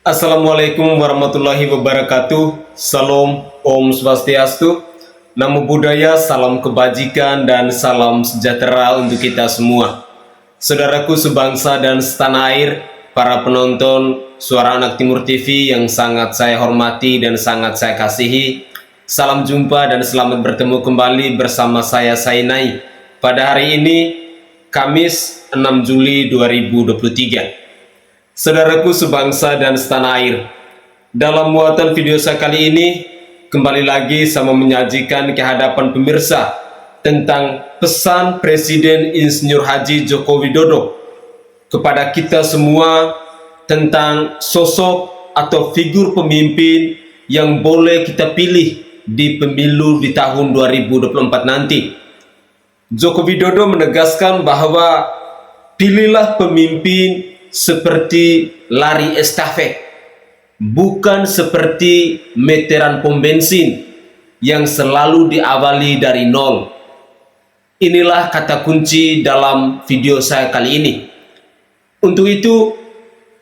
Assalamualaikum warahmatullahi wabarakatuh. Salam Om Swastiastu. Namo Buddhaya, salam kebajikan dan salam sejahtera untuk kita semua. Saudaraku sebangsa dan setanah air, para penonton Suara Anak Timur TV yang sangat saya hormati dan sangat saya kasihi. Salam jumpa dan selamat bertemu kembali bersama saya Sainai pada hari ini, Kamis 6 Juli 2023. Saudaraku sebangsa dan setanah air, dalam muatan video saya kali ini kembali lagi sama menyajikan ke hadapan pemirsa tentang pesan Presiden Insinyur Haji Joko Widodo kepada kita semua tentang sosok atau figur pemimpin yang boleh kita pilih di pemilu di tahun 2024 nanti. Joko Widodo menegaskan bahwa pilihlah pemimpin seperti lari estafet, bukan seperti meteran pom bensin yang selalu diawali dari nol. Inilah kata kunci dalam video saya kali ini. Untuk itu,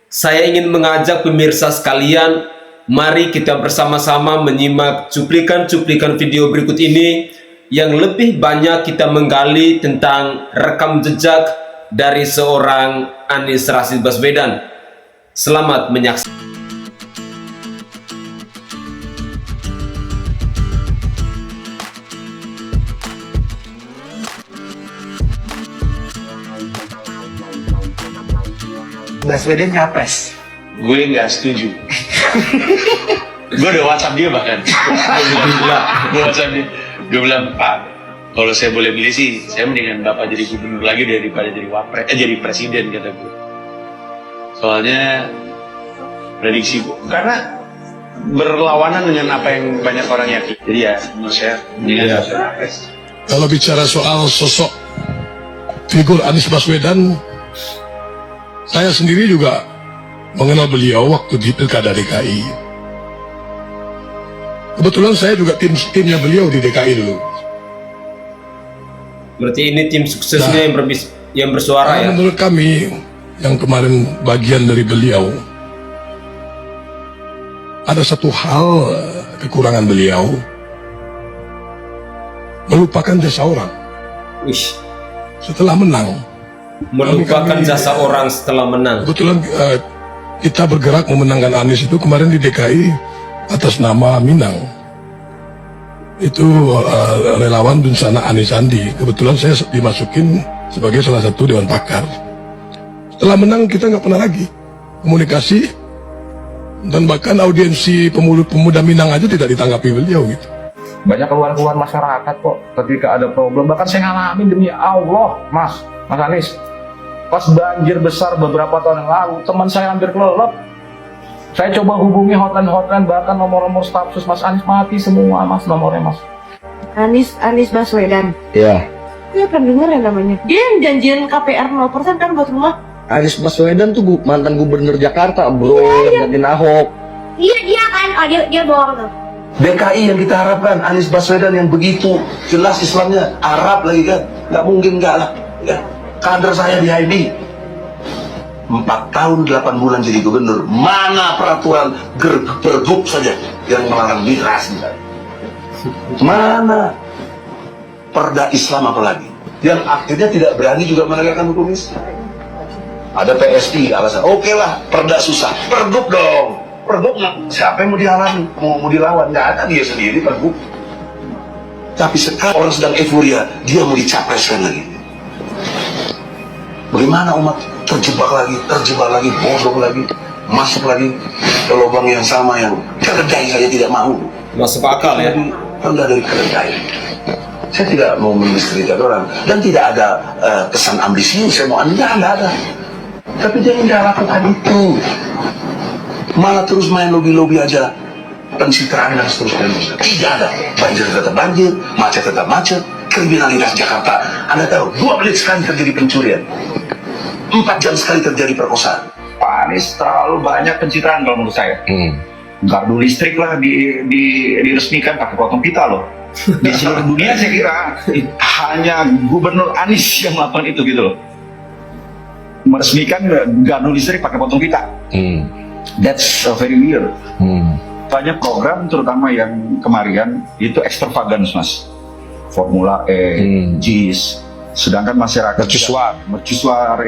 saya ingin mengajak pemirsa sekalian, mari kita bersama-sama menyimak cuplikan-cuplikan video berikut ini yang lebih banyak kita menggali tentang rekam jejak dari seorang Anies Rashid Baswedan. Selamat menyaksikan. Baswedan capres. Gue nggak setuju. Gue udah WhatsApp dia bahkan. Gue WhatsApp dia. Gue bilang, Pak, kalau saya boleh milih sih, saya mendingan Bapak jadi gubernur lagi daripada jadi presiden, kata gue. Soalnya prediksi gue, karena berlawanan dengan apa yang banyak orang yakin. Jadi ya, menurut saya mendingan capres. Kalau bicara soal sosok figur Anies Baswedan, saya sendiri juga mengenal beliau waktu di Pilkada DKI. Kebetulan saya juga timnya beliau di DKI dulu. Berarti ini tim suksesnya yang bersuara ya? Menurut kami, yang kemarin bagian dari beliau, ada satu hal kekurangan beliau, melupakan jasa orang. Wish. Setelah menang, Melupakan jasa orang setelah menang. kebetulan kita bergerak memenangkan Anies itu kemarin di DKI atas nama Minang. Itu relawan bencana Anies Sandi. Kebetulan saya dimasukin sebagai salah satu dewan pakar. Setelah menang kita nggak pernah lagi komunikasi, dan bahkan audiensi pemuda Minang aja tidak ditanggapi beliau gitu. Banyak keluhan-keluhan masyarakat kok ketika ada problem. Bahkan saya ngalamin demi Allah, Mas Anies. Pas banjir besar beberapa tahun yang lalu, teman saya hampir kelelep. Saya coba hubungi hotline, bahkan nomor-nomor staf sus Mas Anies mati semua, Mas, nomornya, Mas. Anies Baswedan. Iya. Saya pernah denger ya namanya. Dia yang janjian KPR 0% kan buat rumah. Anies Baswedan tuh mantan gubernur Jakarta, bro, gantiin Ahok. Iya dia kan, dia bohong tuh. DKI yang kita harapkan, Anies Baswedan yang begitu jelas Islamnya, Arab lagi kan, nggak mungkin nggak lah. Ya. Kader saya di HID 4 tahun 8 bulan jadi gubernur, mana peraturan pergub saja yang melarang miras, mana perda Islam apalagi yang akhirnya tidak berani juga menegakkan hukum Islam. Ada PSI alasan, oke lah, perda susah, pergub dong. Pergub siapa yang mau dihalangi, mau dilawan? Nggak ada, dia sendiri pergub. Tapi sekarang orang sedang euforia, dia mau dicapreskan lagi. Bagaimana umat terjebak lagi, bodoh lagi, masuk lagi ke lubang yang sama yang keledai saja tidak mau. Masuk akal ya? Rendah dari keledai. Saya tidak mau mendiskreditkan orang dan tidak ada kesan ambisius, saya mau anda ada. Tapi dia tidak lakukan itu. Malah terus main lobby-lobby aja, pencitraan dan seterusnya. Tidak ada. Banjir tetap banjir, macet tetap macet, kriminalitas Jakarta. Anda tahu, 2 menit sekali terjadi pencurian, 4 jam sekali terjadi perkosaan. Pak Anies terlalu banyak pencitraan kalau menurut saya. Gardu listrik lah diresmikan pakai potong pita loh. Di seluruh dunia saya kira hanya Gubernur Anies yang melakukan itu gitu loh. Meresmikan gardu listrik pakai potong pita. That's very weird. Banyak program terutama yang kemarin itu extravagance mas, Formula E, JIS, sedangkan masyarakat mercusuar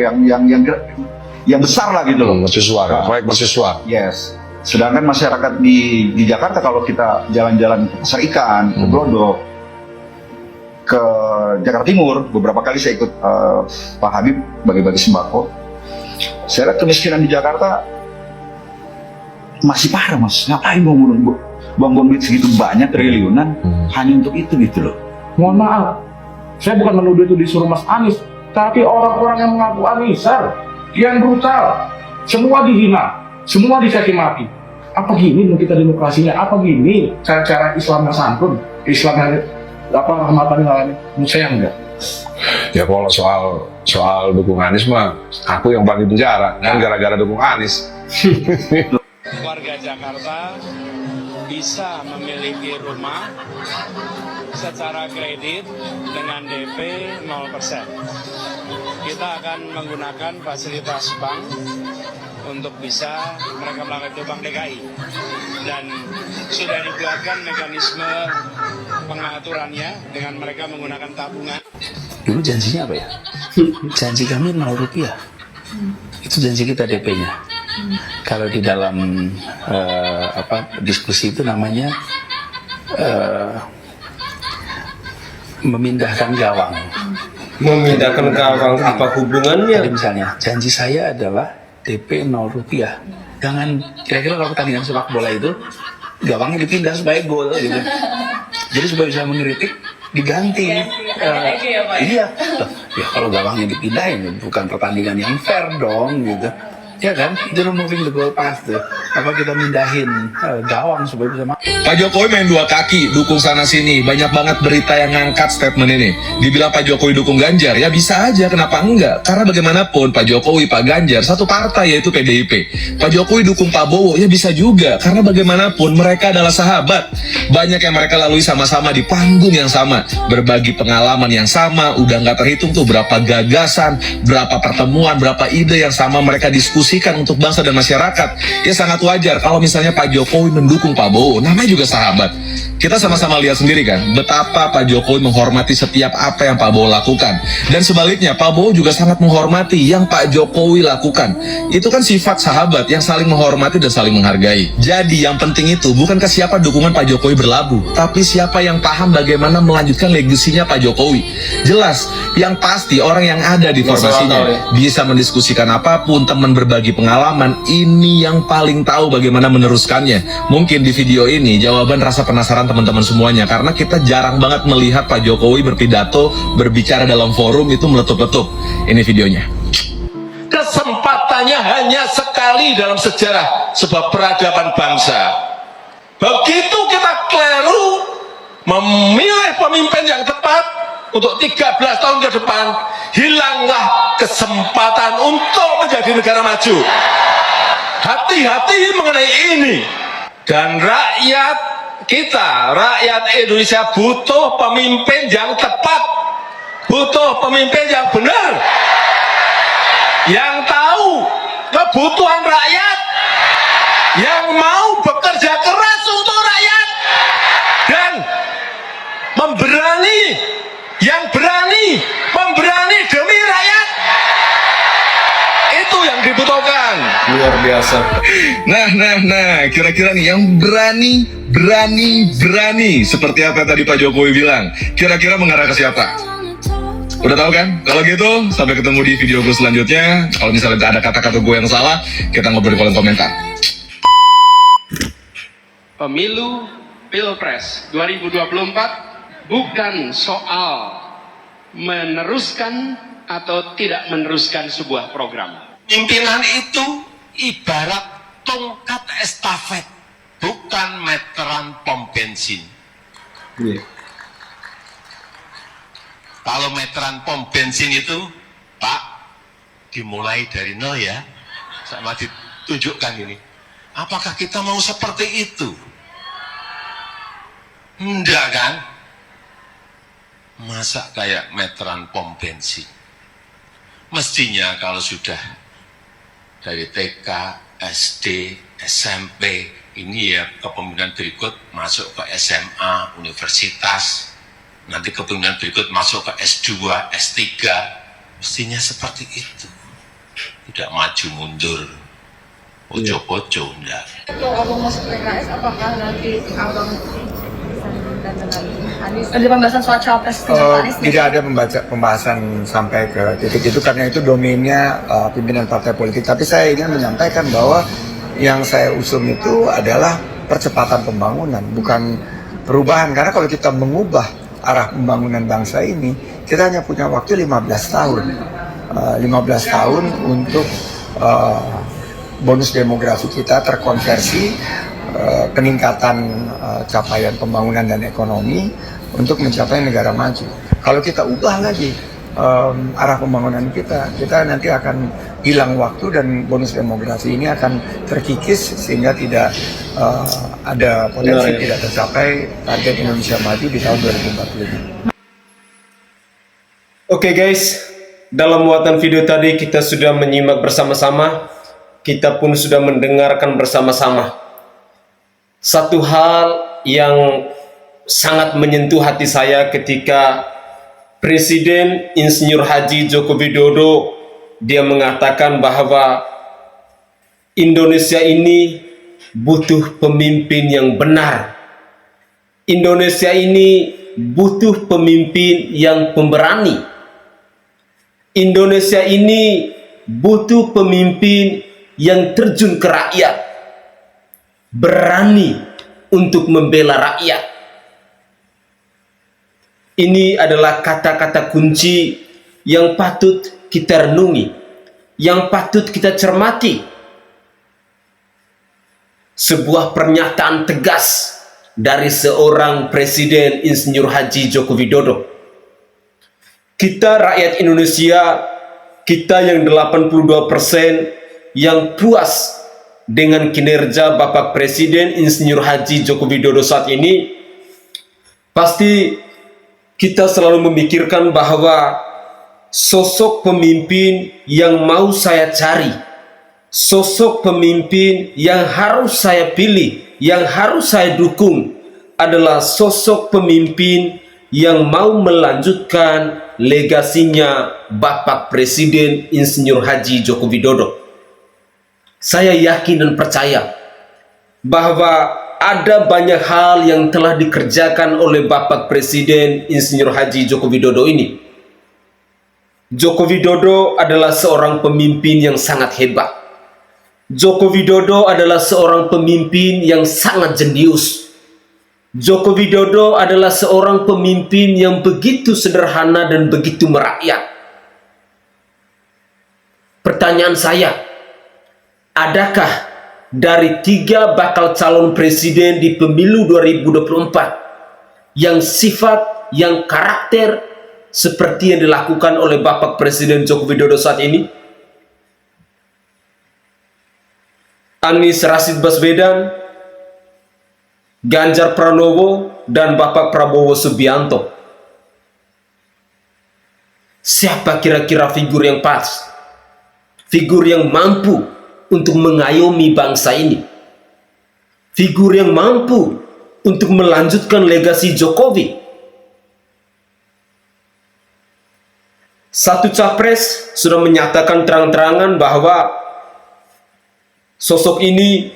yang besar lah gitu loh. Mercusuar, proyek mercusuar. Yes. Sedangkan masyarakat di Jakarta kalau kita jalan-jalan ke pasar ikan, ke Glodok, ke Jakarta Timur, beberapa kali saya ikut Pak Habib bagi-bagi sembako. Saya lihat kemiskinan di Jakarta masih parah mas. Ngapain buang duit segitu banyak triliunan hanya untuk itu gitu loh. Mohon maaf, saya bukan menuduh itu disuruh Mas Anies, tapi orang-orang yang mengaku Anisar, yang brutal, semua dihina, semua dicaci maki. Apa gini kita demokrasinya? Apa gini cara-cara Islam yang santun, Islam yang rahmatan lil alamin? Menurut saya enggak. Ya kalau soal dukung Anies mah aku yang paling penjara kan gara-gara dukung Anies. Warga Jakarta bisa memiliki rumah secara kredit dengan DP 0%. Kita akan menggunakan fasilitas bank untuk bisa mereka melakukan itu Bank DKI. Dan sudah dibuatkan mekanisme pengaturannya dengan mereka menggunakan tabungan. Dulu janjinya apa ya? Janji kami 0 rupiah. Itu janji kita DP-nya. Kalau di dalam diskusi itu namanya memindahkan gawang. Memindahkan gawang apa hubungannya? Jadi misalnya janji saya adalah DP 0 rupiah. Jangan kira-kira kalau pertandingan sepak bola itu gawangnya dipindah supaya gol gitu. Jadi supaya bisa mengkritik diganti. Iya. Ya kalau gawangnya dipindahin bukan pertandingan yang fair dong gitu. Ya kan, jangan moving the goal pass tuh. Apa kita mindahin gawang supaya bisa masuk. Pak Jokowi main dua kaki, dukung sana sini. Banyak banget berita yang ngangkat statement ini. Dibilang Pak Jokowi dukung Ganjar, ya bisa aja, kenapa enggak? Karena bagaimanapun Pak Jokowi, Pak Ganjar, satu partai yaitu PDIP. Pak Jokowi dukung Pak Bowo, ya bisa juga. Karena bagaimanapun mereka adalah sahabat. Banyak yang mereka lalui sama-sama di panggung yang sama. Berbagi pengalaman yang sama, udah nggak terhitung tuh berapa gagasan, berapa pertemuan, berapa ide yang sama mereka diskusikan untuk bangsa dan masyarakat. Ya sangat wajar kalau misalnya Pak Jokowi mendukung Pak Bowo, namanya juga sahabat. Kita sama-sama lihat sendiri kan, betapa Pak Jokowi menghormati setiap apa yang Pak Bowo lakukan. Dan sebaliknya, Pak Bowo juga sangat menghormati yang Pak Jokowi lakukan. Itu kan sifat sahabat yang saling menghormati dan saling menghargai. Jadi yang penting itu bukan ke siapa dukungan Pak Jokowi berlabuh, tapi siapa yang paham bagaimana melanjutkan legasinya Pak Jokowi. Jelas, yang pasti orang yang ada di formasinya bisa mendiskusikan apapun, teman berbagi pengalaman, ini yang paling tahu bagaimana meneruskannya. Mungkin di video ini jawaban rasa penasaran teman-teman semuanya, karena kita jarang banget melihat Pak Jokowi berpidato, berbicara dalam forum itu meletup-letup. Ini videonya. Kesempatannya hanya sekali dalam sejarah sebuah peradaban bangsa. Begitu kita keliru memilih pemimpin yang tepat untuk 13 tahun ke depan, hilanglah kesempatan untuk menjadi negara maju. Hati-hati mengenai ini. Dan rakyat kita, rakyat Indonesia butuh pemimpin yang tepat, butuh pemimpin yang benar, yang tahu kebutuhan rakyat, yang mau bekerja keras untuk rakyat, dan memberani demi rakyat. Itu yang dibutuhkan. Luar biasa. Nah, kira-kira nih yang berani seperti apa tadi Pak Jokowi bilang, kira-kira mengarah ke siapa? Udah tahu kan? Kalau gitu, sampai ketemu di video gue selanjutnya. Kalau misalnya ada kata-kata gue yang salah, kita ngobrol di kolom komentar. Pemilu Pilpres 2024 bukan soal meneruskan atau tidak meneruskan sebuah program. Pimpinan itu ibarat tongkat estafet, bukan meteran pom bensin. Kalau meteran pom bensin itu, Pak, dimulai dari nol ya, sama ditunjukkan ini. Apakah kita mau seperti itu? Enggak kan? Masa kayak meteran pom bensin? Mestinya kalau sudah dari TK, SD, SMP, ini ya kepemimpinan berikut masuk ke SMA, universitas, nanti kepemimpinan berikut masuk ke S2, S3, mestinya seperti itu, tidak maju mundur, poco-poco enggak. Kalau abang masuk PKS, apakah nanti abang ada pembahasan soal cawapres dengan Anies? Tidak ada pembahasan sampai ke titik itu karena itu domainnya pimpinan partai politik. Tapi saya ingin menyampaikan bahwa yang saya usung itu adalah percepatan pembangunan, bukan perubahan. Karena kalau kita mengubah arah pembangunan bangsa ini, kita hanya punya waktu 15 tahun. 15 tahun untuk bonus demografi kita terkonversi, peningkatan capaian pembangunan dan ekonomi untuk mencapai negara maju. Kalau kita ubah lagi arah pembangunan kita nanti akan hilang waktu dan bonus demografi ini akan terkikis sehingga tidak ada potensi tidak tercapai target Indonesia Maju di tahun 2045. Oke guys, dalam muatan video tadi kita sudah menyimak bersama-sama, kita pun sudah mendengarkan bersama-sama. Satu hal yang sangat menyentuh hati saya ketika Presiden Insinyur Haji Joko Widodo dia mengatakan bahwa Indonesia ini butuh pemimpin yang benar. Indonesia ini butuh pemimpin yang pemberani. Indonesia ini butuh pemimpin yang terjun ke rakyat, berani untuk membela rakyat. Ini adalah kata-kata kunci yang patut kita renungi, yang patut kita cermati. Sebuah pernyataan tegas dari seorang Presiden Insinyur Haji Joko Widodo. Kita rakyat Indonesia, kita yang 82% yang puas dengan kinerja Bapak Presiden Insinyur Haji Joko Widodo saat ini, pasti kita selalu memikirkan bahwa sosok pemimpin yang mau saya cari, sosok pemimpin yang harus saya pilih, yang harus saya dukung adalah sosok pemimpin yang mau melanjutkan legasinya Bapak Presiden Insinyur Haji Joko Widodo. Saya yakin dan percaya bahwa ada banyak hal yang telah dikerjakan oleh Bapak Presiden Insinyur Haji Joko Widodo ini. Joko Widodo adalah seorang pemimpin yang sangat hebat. Joko Widodo adalah seorang pemimpin yang sangat jenius. Joko Widodo adalah seorang pemimpin yang begitu sederhana dan begitu merakyat. Pertanyaan saya, adakah dari 3 bakal calon presiden di pemilu 2024 yang sifat, yang karakter seperti yang dilakukan oleh Bapak Presiden Joko Widodo saat ini? Anies Rashid Baswedan, Ganjar Pranowo, dan Bapak Prabowo Subianto. Siapa kira-kira figur yang pas? Figur yang mampu untuk mengayomi bangsa ini, figur yang mampu untuk melanjutkan legasi Jokowi. Satu capres sudah menyatakan terang-terangan bahwa sosok ini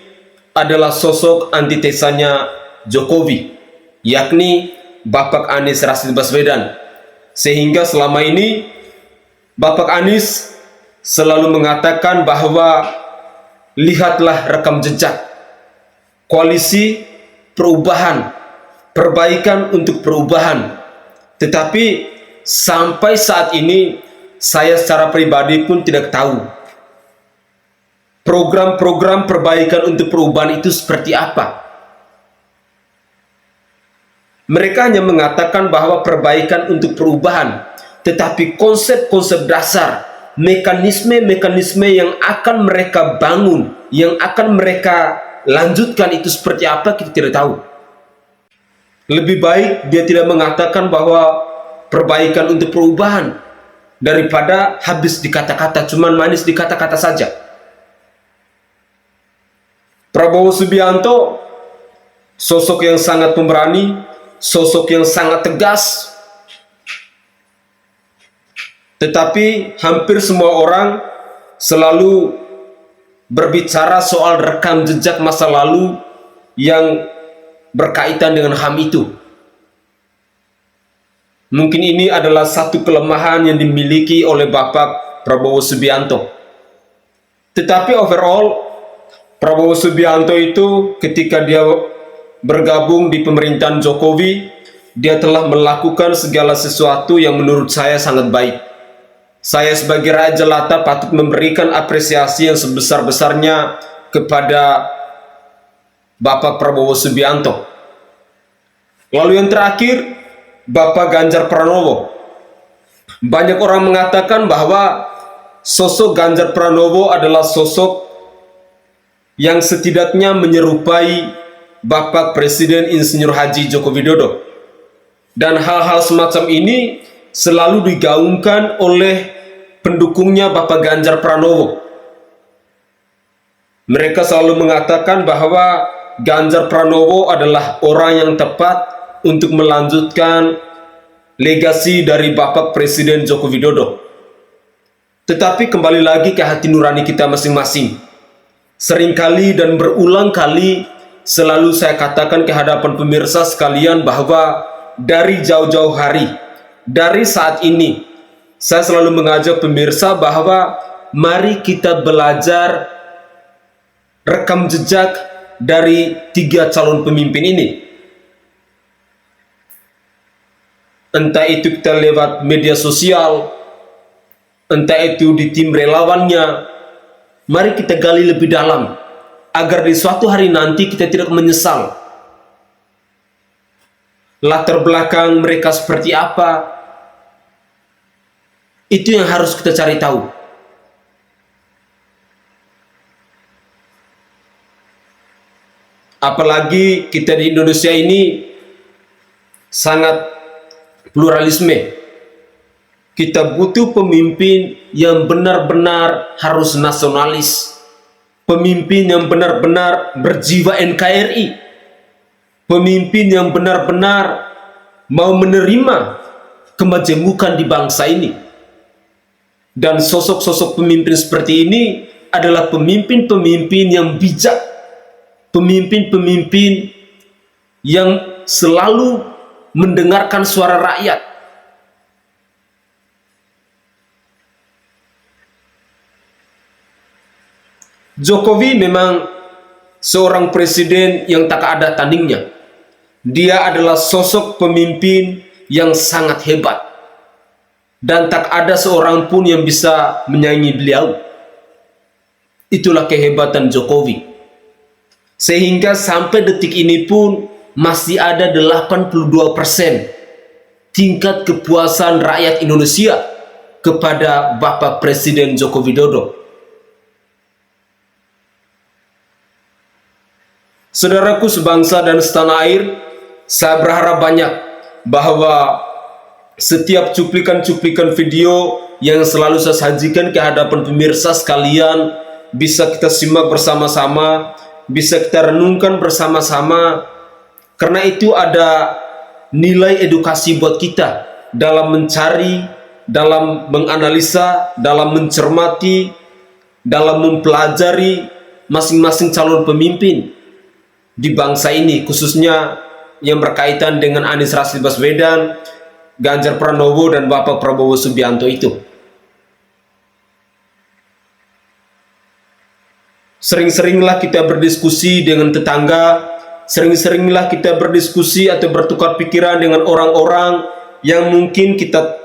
adalah sosok antitesanya Jokowi, yakni Bapak Anies Rashid Baswedan. Sehingga selama ini Bapak Anies selalu mengatakan bahwa lihatlah rekam jejak koalisi perubahan, perbaikan untuk perubahan. Tetapi sampai saat ini saya secara pribadi pun tidak tahu program-program perbaikan untuk perubahan itu seperti apa. Mereka hanya mengatakan bahwa perbaikan untuk perubahan, tetapi konsep-konsep dasar, mekanisme-mekanisme yang akan mereka bangun, yang akan mereka lanjutkan itu seperti apa, kita tidak tahu. Lebih baik dia tidak mengatakan bahwa perbaikan untuk perubahan daripada habis di kata-kata, cuman manis di kata-kata saja. Prabowo Subianto sosok yang sangat pemberani, sosok yang sangat tegas. Tetapi hampir semua orang selalu berbicara soal rekam jejak masa lalu yang berkaitan dengan HAM itu. Mungkin ini adalah satu kelemahan yang dimiliki oleh Bapak Prabowo Subianto. Tetapi overall, Prabowo Subianto itu ketika dia bergabung di pemerintahan Jokowi, dia telah melakukan segala sesuatu yang menurut saya sangat baik. Saya sebagai rakyat jelata patut memberikan apresiasi yang sebesar-besarnya kepada Bapak Prabowo Subianto. Lalu yang terakhir, Bapak Ganjar Pranowo. Banyak orang mengatakan bahwa sosok Ganjar Pranowo adalah sosok yang setidaknya menyerupai Bapak Presiden Insinyur Haji Joko Widodo. Dan hal-hal semacam ini selalu digaungkan oleh pendukungnya Bapak Ganjar Pranowo. Mereka selalu mengatakan bahwa Ganjar Pranowo adalah orang yang tepat untuk melanjutkan legasi dari Bapak Presiden Joko Widodo. Tetapi kembali lagi ke hati nurani kita masing-masing. Seringkali dan berulang kali selalu saya katakan ke hadapan pemirsa sekalian bahwa dari jauh-jauh hari, dari saat ini, saya selalu mengajak pemirsa bahwa mari kita belajar rekam jejak dari 3 calon pemimpin ini. Entah itu kita lewat media sosial, entah itu di tim relawannya, mari kita gali lebih dalam agar di suatu hari nanti kita tidak menyesal. Latar belakang mereka seperti apa, itu yang harus kita cari tahu. Apalagi kita di Indonesia ini sangat pluralisme. Kita butuh pemimpin yang benar-benar harus nasionalis, pemimpin yang benar-benar berjiwa NKRI, pemimpin yang benar-benar mau menerima kemajemukan di bangsa ini. Dan sosok-sosok pemimpin seperti ini adalah pemimpin-pemimpin yang bijak, pemimpin-pemimpin yang selalu mendengarkan suara rakyat. Jokowi memang seorang presiden yang tak ada tandingnya. Dia adalah sosok pemimpin yang sangat hebat, dan tak ada seorang pun yang bisa menyaingi beliau. Itulah kehebatan Jokowi. Sehingga sampai detik ini pun masih ada 82% tingkat kepuasan rakyat Indonesia kepada Bapak Presiden Joko Widodo. Saudaraku sebangsa dan setanah air, saya berharap banyak bahwa setiap cuplikan-cuplikan video yang selalu saya sajikan ke hadapan pemirsa sekalian bisa kita simak bersama-sama, bisa kita renungkan bersama-sama, karena itu ada nilai edukasi buat kita dalam mencari, dalam menganalisa, dalam mencermati, dalam mempelajari masing-masing calon pemimpin di bangsa ini, khususnya yang berkaitan dengan Anies Rashid Baswedan, Ganjar Pranowo, dan Bapak Prabowo Subianto itu. Sering-seringlah kita berdiskusi dengan tetangga, sering-seringlah kita berdiskusi atau bertukar pikiran dengan orang-orang yang mungkin kita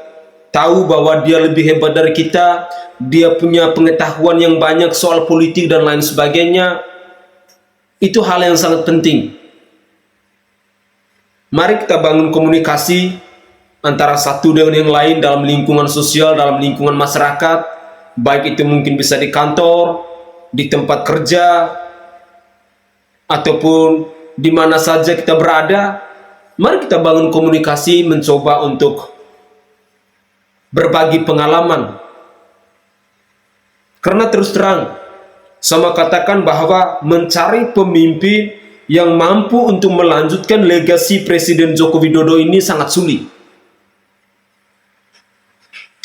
tahu bahwa dia lebih hebat dari kita, dia punya pengetahuan yang banyak soal politik dan lain sebagainya. Itu hal yang sangat penting. Mari kita bangun komunikasi antara satu dengan yang lain dalam lingkungan sosial, dalam lingkungan masyarakat, baik itu mungkin bisa di kantor, di tempat kerja, ataupun di mana saja kita berada. Mari kita bangun komunikasi, mencoba untuk berbagi pengalaman. Karena terus terang, sama katakan bahwa mencari pemimpin yang mampu untuk melanjutkan legasi Presiden Joko Widodo ini sangat sulit.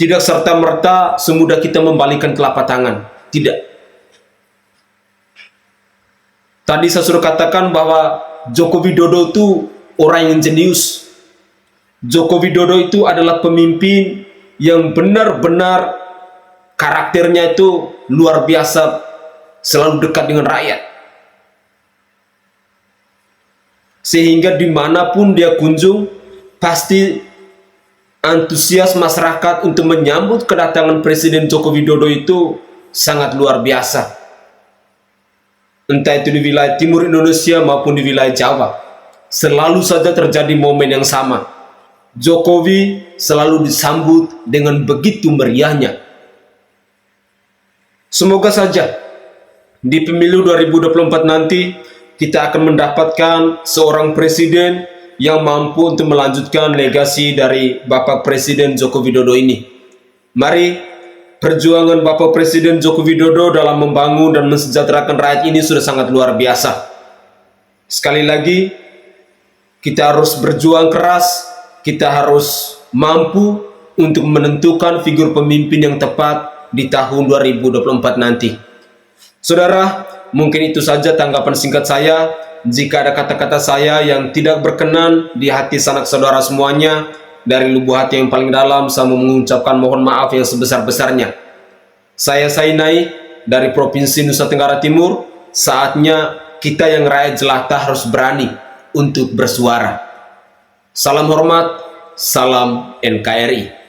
Tidak serta-merta semudah kita membalikan telapak tangan. Tidak. Tadi saya sudah katakan bahwa Joko Widodo itu orang yang jenius. Joko Widodo itu adalah pemimpin yang benar-benar karakternya itu luar biasa, selalu dekat dengan rakyat. Sehingga dimanapun dia kunjung, pasti antusias masyarakat untuk menyambut kedatangan Presiden Joko Widodo itu sangat luar biasa. Entah itu di wilayah timur Indonesia maupun di wilayah Jawa, selalu saja terjadi momen yang sama. Jokowi selalu disambut dengan begitu meriahnya. Semoga saja di pemilu 2024 nanti kita akan mendapatkan seorang presiden yang mampu untuk melanjutkan legasi dari Bapak Presiden Joko Widodo ini. Mari, perjuangan Bapak Presiden Joko Widodo dalam membangun dan mensejahterakan rakyat ini sudah sangat luar biasa. Sekali lagi, kita harus berjuang keras, kita harus mampu untuk menentukan figur pemimpin yang tepat di tahun 2024 nanti. Saudara, mungkin itu saja tanggapan singkat saya. Jika ada kata-kata saya yang tidak berkenan di hati sanak saudara semuanya, dari lubuk hati yang paling dalam saya mengucapkan mohon maaf yang sebesar-besarnya. Saya Sainai dari Provinsi Nusa Tenggara Timur. Saatnya kita yang rakyat jelata harus berani untuk bersuara. Salam hormat, salam NKRI.